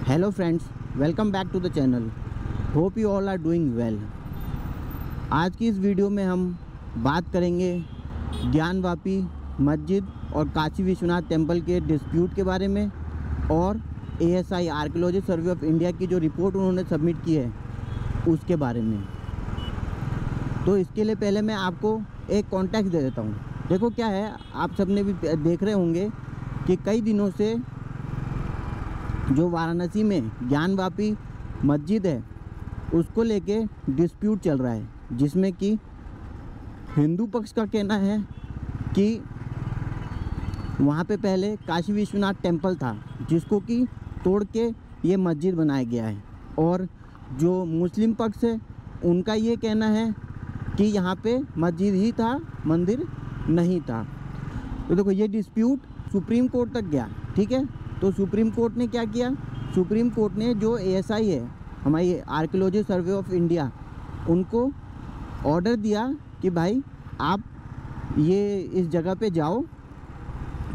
Hello friends, welcome back to the channel. Hope you all are doing well. आज की इस video में हम बात करेंगे ज्ञानवापी मस्जिद और काशी विश्वनाथ टेम्पल के डिस्प्यूट के बारे में और ASI archaeology survey of India की जो रिपोर्ट उन्होंने सबमिट की है उसके बारे में। तो इसके लिए पहले मैं आपको एक कॉन्टेक्स्ट दे देता हूँ। देखो क्या है, आप सबने भी देख रहे होंगे कि कई दिनों से जो वाराणसी में ज्ञानवापी मस्जिद है उसको लेके डिस्प्यूट चल रहा है, जिसमें कि हिंदू पक्ष का कहना है कि वहाँ पे पहले काशी विश्वनाथ टेम्पल था जिसको कि तोड़ के ये मस्जिद बनाया गया है, और जो मुस्लिम पक्ष है उनका ये कहना है कि यहाँ पे मस्जिद ही था, मंदिर नहीं था। तो देखो ये डिस्प्यूट सुप्रीम कोर्ट तक गया, ठीक है। तो सुप्रीम कोर्ट ने क्या किया, सुप्रीम कोर्ट ने जो ASI है हमारी आर्कियोलॉजी सर्वे ऑफ इंडिया, उनको ऑर्डर दिया कि भाई आप ये इस जगह पे जाओ,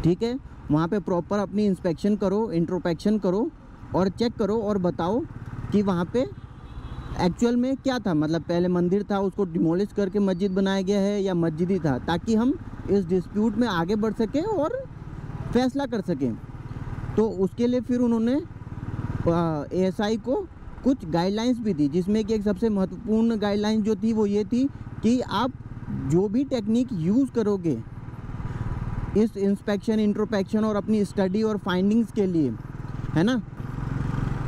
ठीक है, वहाँ पे प्रॉपर अपनी इंस्पेक्शन करो, इंट्रोस्पेक्शन करो और चेक करो और बताओ कि वहाँ पे एक्चुअल में क्या था। मतलब पहले मंदिर था, उसको डिमोलिश करके मस्जिद बनाया गया है या मस्जिद ही था, ताकि हम इस डिस्प्यूट में आगे बढ़ सकें और फैसला कर सकें। तो उसके लिए फिर उन्होंने ASI को कुछ गाइडलाइंस भी दी, जिसमें कि एक सबसे महत्वपूर्ण गाइडलाइन जो थी वो ये थी कि आप जो भी टेक्निक यूज़ करोगे इस इंस्पेक्शन, इंट्रोस्पेक्शन और अपनी स्टडी और फाइंडिंग्स के लिए, है ना,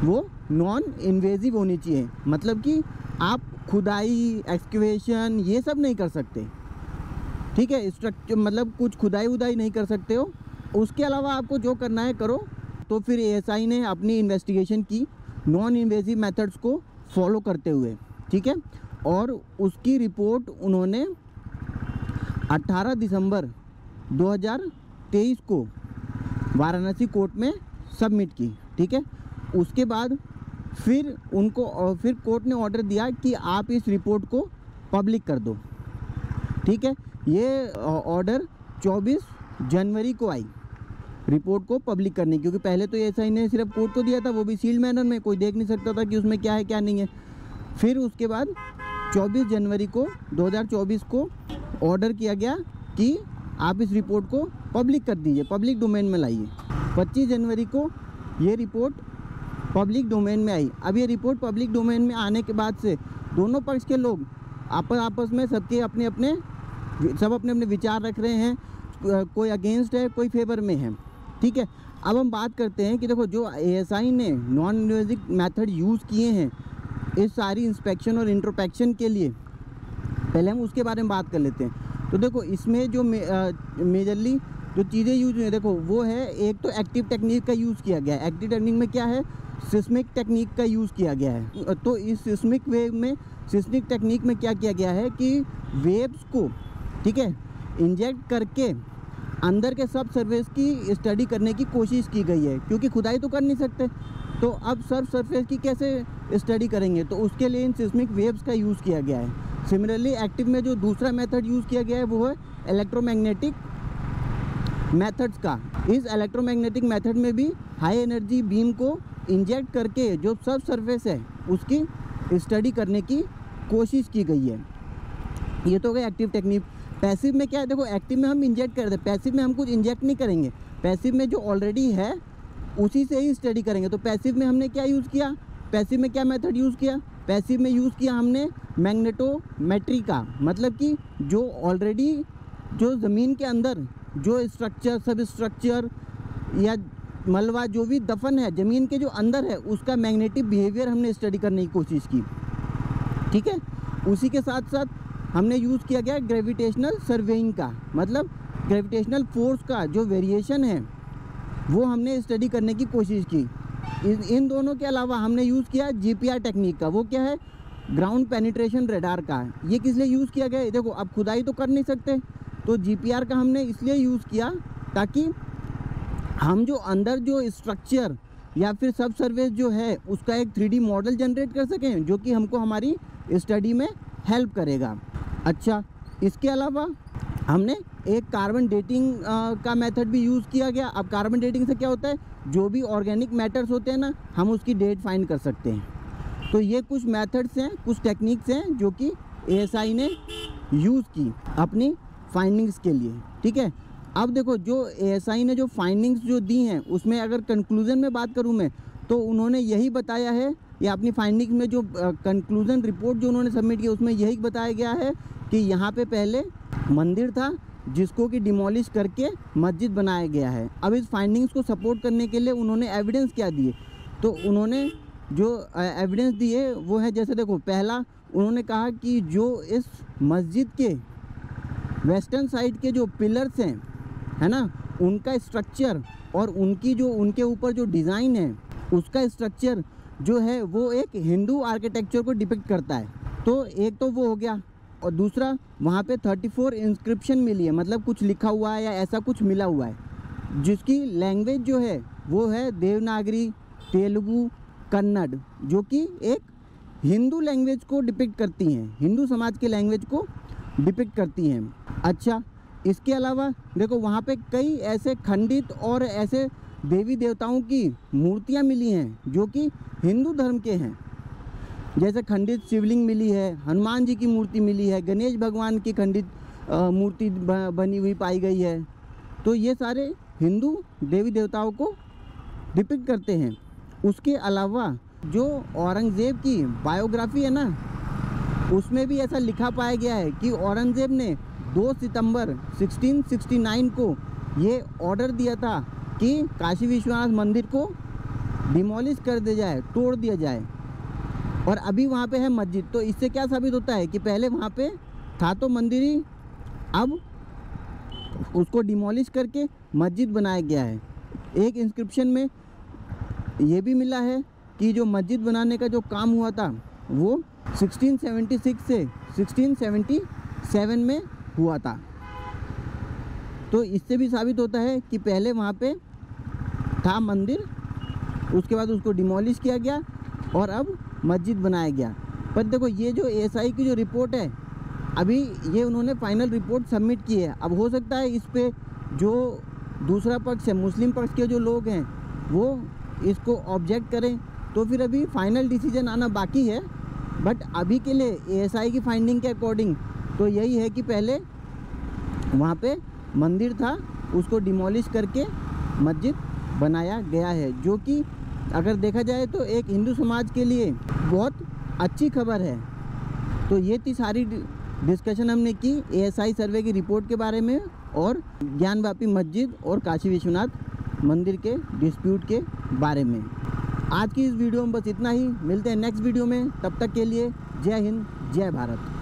वो नॉन इन्वेजिव होनी चाहिए। मतलब कि आप खुदाई, एक्सकेवेशन ये सब नहीं कर सकते, ठीक है। स्ट्रक्चर मतलब कुछ खुदाई उदाई नहीं कर सकते हो। उसके अलावा आपको जो करना है करो। तो फिर ASI ने अपनी इन्वेस्टिगेशन की नॉन इन्वेजिव मेथड्स को फॉलो करते हुए, ठीक है, और उसकी रिपोर्ट उन्होंने 18 दिसंबर 2023 को वाराणसी कोर्ट में सबमिट की, ठीक है। उसके बाद फिर कोर्ट ने ऑर्डर दिया कि आप इस रिपोर्ट को पब्लिक कर दो, ठीक है। ये ऑर्डर 24 जनवरी को आई रिपोर्ट को पब्लिक करने, क्योंकि पहले तो ASI ने सिर्फ कोर्ट को दिया था, वो भी सील्ड मैनर में, कोई देख नहीं सकता था कि उसमें क्या है क्या नहीं है। फिर उसके बाद 24 जनवरी को 2024 को ऑर्डर किया गया कि आप इस रिपोर्ट को पब्लिक कर दीजिए, पब्लिक डोमेन में लाइए। 25 जनवरी को ये रिपोर्ट पब्लिक डोमेन में आई। अब ये रिपोर्ट पब्लिक डोमेन में आने के बाद से दोनों पक्ष के लोग आपस में सब अपने अपने विचार रख रहे हैं, कोई अगेंस्ट है, कोई फेवर में है, ठीक है। अब हम बात करते हैं कि देखो जो ASI ने नॉन इन्वेजिव मेथड यूज़ किए हैं इस सारी इंस्पेक्शन और इंट्रोस्पेक्शन के लिए, पहले हम उसके बारे में बात कर लेते हैं। तो देखो इसमें जो मेजरली जो चीज़ें यूज हुई, देखो वो है, एक तो एक्टिव टेक्निक का यूज़ किया गया है। एक्टिव टेक्निक में क्या है, सिस्मिक टेक्निक का यूज़ किया गया है। तो इस सिस्मिक टेक्निक में क्या किया गया है कि वेव्स को, ठीक है, इंजेक्ट करके अंदर के सब सरफेस की स्टडी करने की कोशिश की गई है, क्योंकि खुदाई तो कर नहीं सकते। तो अब सब सरफेस की कैसे स्टडी करेंगे, तो उसके लिए इन सिस्मिक वेव्स का यूज़ किया गया है। सिमिलरली एक्टिव में जो दूसरा मेथड यूज़ किया गया है वो है इलेक्ट्रोमैग्नेटिक मेथड्स का। इस इलेक्ट्रोमैग्नेटिक मेथड में भी हाई एनर्जी बीम को इंजेक्ट करके जो सब सरफेस है उसकी स्टडी करने की कोशिश की गई है। ये तो हो गया एक्टिव टेक्निक। पैसिव में क्या है, देखो एक्टिव में हम इंजेक्ट करते हैं, पैसिव में हम कुछ इंजेक्ट नहीं करेंगे। पैसिव में जो ऑलरेडी है उसी से ही स्टडी करेंगे। तो पैसिव में हमने क्या यूज़ किया, पैसिव में क्या मेथड यूज़ किया, पैसिव में यूज़ किया हमने मैग्नेटोमेट्री का। मतलब कि जो ऑलरेडी जो ज़मीन के अंदर जो स्ट्रक्चर, सब स्ट्रक्चर या मलबा जो भी दफन है ज़मीन के जो अंदर है उसका मैग्नेटिक बिहेवियर हमने स्टडी करने की कोशिश की, ठीक है। उसी के साथ साथ हमने यूज़ किया गया ग्रेविटेशनल सर्वेइंग का। मतलब ग्रेविटेशनल फोर्स का जो वेरिएशन है वो हमने स्टडी करने की कोशिश की। इन दोनों के अलावा हमने यूज़ किया GPR टेक्निक का। वो क्या है, ग्राउंड पेनिट्रेशन रडार का। ये किस लिए यूज़ किया गया, देखो अब खुदाई तो कर नहीं सकते, तो GPR का हमने इसलिए यूज़ किया ताकि हम जो अंदर जो स्ट्रक्चर या फिर सब सर्फेस जो है उसका एक 3D मॉडल जनरेट कर सकें, जो कि हमको हमारी स्टडी में हेल्प करेगा। अच्छा, इसके अलावा हमने एक कार्बन डेटिंग का मेथड भी यूज़ किया गया। अब कार्बन डेटिंग से क्या होता है, जो भी ऑर्गेनिक मैटर्स होते हैं ना, हम उसकी डेट फाइंड कर सकते हैं। तो ये कुछ मेथड्स हैं, कुछ टेक्निक्स हैं जो कि ASI ने यूज़ की अपनी फाइंडिंग्स के लिए, ठीक है। अब देखो, जो ASI ने जो फाइंडिंग्स जो दी हैं, उसमें अगर कंक्लूज़न में बात करूँ मैं, तो उन्होंने यही बताया है, या अपनी फाइंडिंग्स में जो कंक्लूज़न रिपोर्ट जो उन्होंने सबमिट की, उसमें यही बताया गया है कि यहाँ पे पहले मंदिर था जिसको कि डिमोलिश करके मस्जिद बनाया गया है। अब इस फाइंडिंग्स को सपोर्ट करने के लिए उन्होंने एविडेंस क्या दिए, तो उन्होंने जो एविडेंस दिए वो है, जैसे देखो, पहला उन्होंने कहा कि जो इस मस्जिद के वेस्टर्न साइड के जो पिलर्स हैं, है ना, उनका स्ट्रक्चर और उनकी जो उनके ऊपर जो डिज़ाइन है, उसका स्ट्रक्चर जो है वो एक हिंदू आर्किटेक्चर को डिपिक्ट करता है। तो एक तो वो हो गया, और दूसरा वहाँ पे 34 इंस्क्रिप्शन मिली है, मतलब कुछ लिखा हुआ है या ऐसा कुछ मिला हुआ है, जिसकी लैंग्वेज जो है वो है देवनागरी, तेलुगु, कन्नड़, जो कि एक हिंदू लैंग्वेज को डिपिक्ट करती हैं, हिंदू समाज के लैंग्वेज को डिपिक्ट करती हैं। अच्छा, इसके अलावा देखो, वहाँ पे कई ऐसे खंडित और ऐसे देवी देवताओं की मूर्तियाँ मिली हैं जो कि हिंदू धर्म के हैं। जैसे खंडित शिवलिंग मिली है, हनुमान जी की मूर्ति मिली है, गणेश भगवान की खंडित मूर्ति बनी हुई पाई गई है। तो ये सारे हिंदू देवी देवताओं को डिपिक्ट करते हैं। उसके अलावा जो औरंगज़ेब की बायोग्राफी है ना, उसमें भी ऐसा लिखा पाया गया है कि औरंगज़ेब ने 2 सितंबर 1669 को ये ऑर्डर दिया था कि काशी विश्वनाथ मंदिर को डिमोलिश कर दिया जाए, तोड़ दिया जाए, और अभी वहाँ पे है मस्जिद। तो इससे क्या साबित होता है कि पहले वहाँ पे था तो मंदिर ही, अब उसको डिमोलिश करके मस्जिद बनाया गया है। एक इंस्क्रिप्शन में ये भी मिला है कि जो मस्जिद बनाने का जो काम हुआ था वो 1676 से 1677 में हुआ था। तो इससे भी साबित होता है कि पहले वहाँ पे था मंदिर, उसके बाद उसको डिमोलिश किया गया और अब मस्जिद बनाया गया। पर देखो, ये जो ASI की जो रिपोर्ट है, अभी ये उन्होंने फाइनल रिपोर्ट सबमिट की है। अब हो सकता है इस पे जो दूसरा पक्ष है, मुस्लिम पक्ष के जो लोग हैं, वो इसको ऑब्जेक्ट करें, तो फिर अभी फाइनल डिसीजन आना बाकी है। बट अभी के लिए ASI की फाइंडिंग के अकॉर्डिंग तो यही है कि पहले वहाँ पे मंदिर था, उसको डिमोलिश करके मस्जिद बनाया गया है, जो कि अगर देखा जाए तो एक हिंदू समाज के लिए बहुत अच्छी खबर है। तो ये थी सारी डिस्कशन हमने की ASI सर्वे की रिपोर्ट के बारे में और ज्ञानवापी मस्जिद और काशी विश्वनाथ मंदिर के डिस्प्यूट के बारे में। आज की इस वीडियो में बस इतना ही। मिलते हैं नेक्स्ट वीडियो में, तब तक के लिए जय हिंद, जय भारत।